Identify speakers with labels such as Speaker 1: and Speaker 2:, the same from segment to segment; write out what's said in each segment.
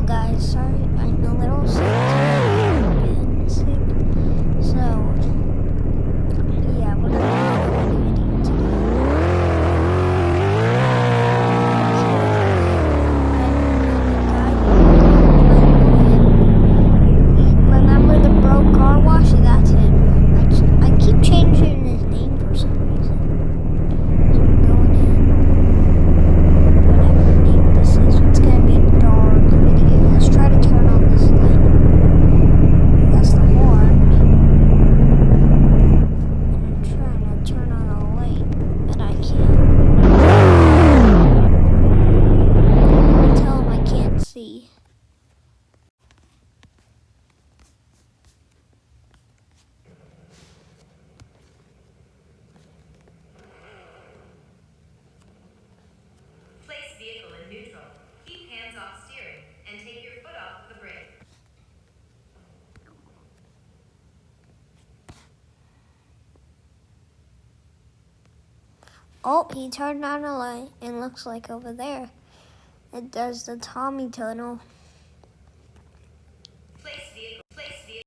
Speaker 1: Hello guys, sorry I'm a little sick today. So yeah, we're gonna do a video today. Remember the broke car wash? That's him. I keep changing his name for some reason. So we're going in. Whatever name this is, it's gonna be a dark video. Let's try to turn on this light. That's the horn. And I'm trying to turn on a light, and I can't. I tell him I can't see.
Speaker 2: Place vehicle in neutral. Keep hands off steering and take your foot off the brake.
Speaker 1: Oh, he turned on a light, and looks like over there it does the Tommy tunnel.
Speaker 2: Place vehicle. Place vehicle.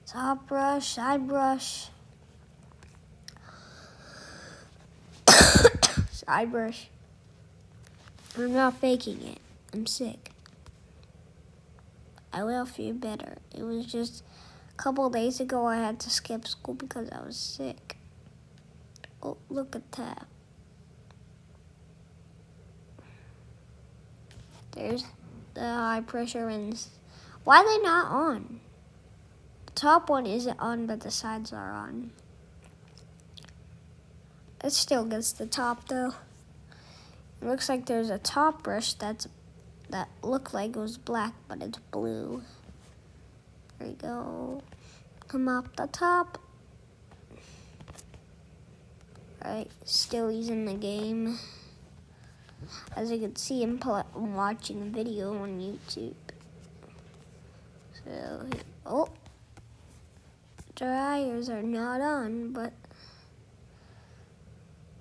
Speaker 1: Top brush, side brush. Side brush. I'm not faking it. I'm sick. I will feel better. It was just a couple days ago I had to skip school because I was sick. Oh, look at that. There's the high pressure ones. Why are they not on? The top one isn't on, but the sides are on. It still gets the top though. It looks like there's a top brush that looked like it was black, but it's blue. There we go. Come up the top. Alright, still using the game. As you can see, I'm watching a video on YouTube. So, oh, dryers are not on, but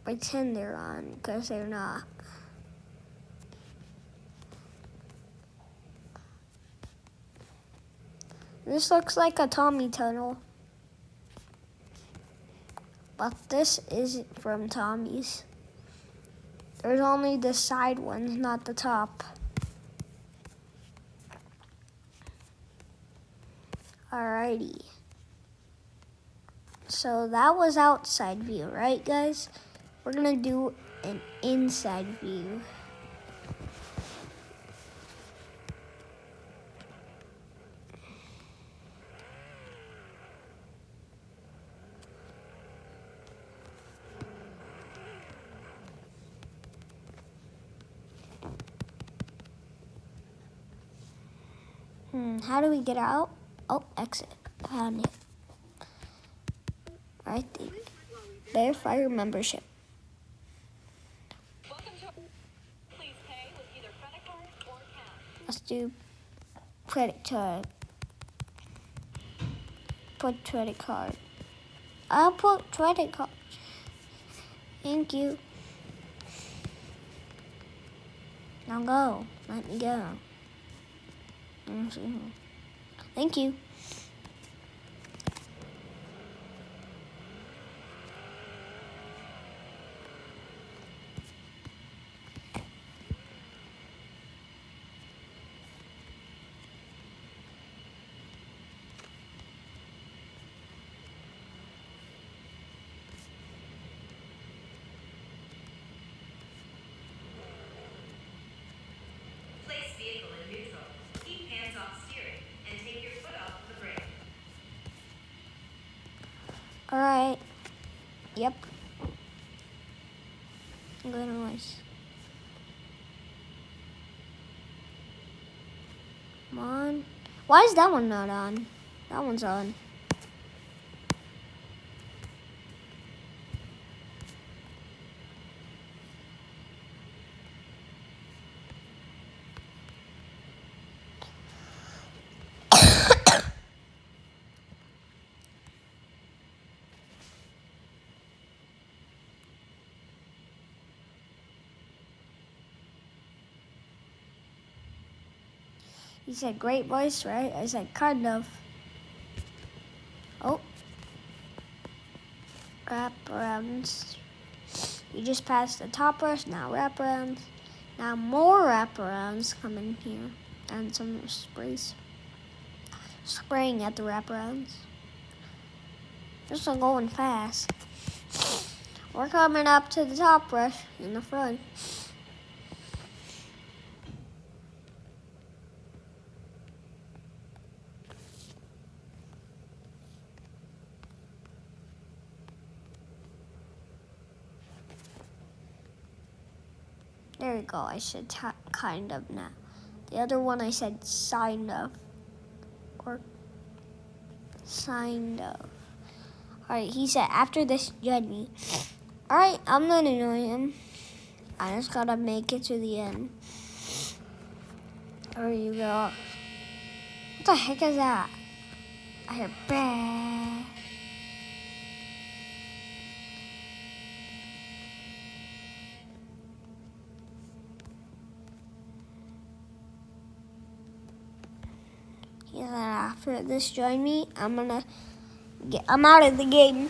Speaker 1: pretend they're on because they're not. This looks like a Tommy tunnel, but this isn't from Tommy's. There's only the side ones, not the top. Alrighty. So that was outside view, right guys? We're gonna do an inside view. How do we get out? Oh, exit. Found it. Right there. Verify your membership.
Speaker 2: Please pay with either credit card or cash.
Speaker 1: Let's do credit card. Put credit card. I'll put credit card. Thank you. Now go. Let me go. Thank you.
Speaker 2: Place vehicle in neutral. Keep hands off steering and take your foot off the brake.
Speaker 1: Alright. Yep. I'm going to noise. Come on. Why is that one not on? That one's on. He said great voice, right? I said kind of. Oh. Wraparounds. You just passed the top rush, now wraparounds. Now more wraparounds come in here. And some sprays. Spraying at the wraparounds. This one going fast. We're coming up to the top rush in the front. There we go. I said kind of now. The other one I said signed of. Or signed of. Alright, he said after this journey. Alright, I'm not annoying him. I just gotta make it to the end. There you go. What the heck is that? I hear bang. He said after this join me, I'm out of the game.